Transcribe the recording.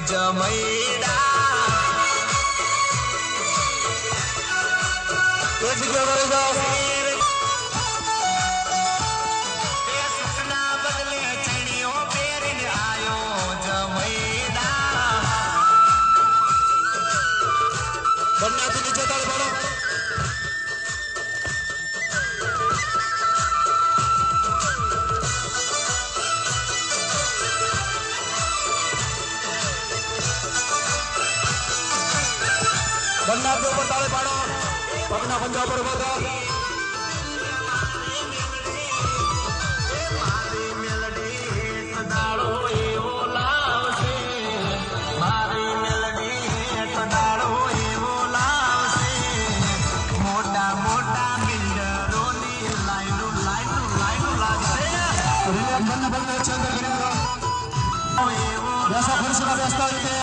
जमैदा कुछ सपना बदले छड़ियों पेरिन आयो जमैदा बन्ना तू नीचे ताल पड़ो बन्ना के ऊपर ताले पाड़ो पगना पंजाब पर